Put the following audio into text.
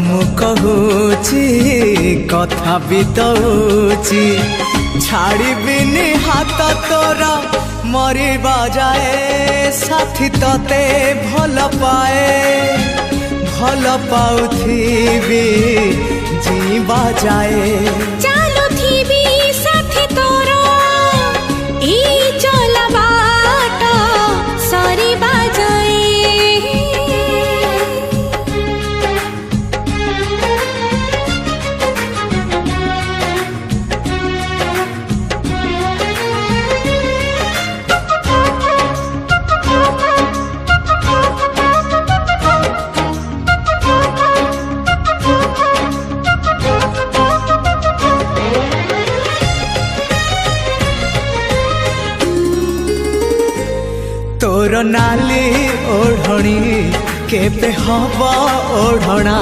मु कहूची कथा बितौची छाड़बिनी हाथ तोरा मरिबा जाए साथी तते भल पाए भल पाउथिबी जीवा जाए चालुथिबी साथी तोरा ई चला बाट सरिबा जाए तोर नाली ओढ़णी केबे हब ओढ़णा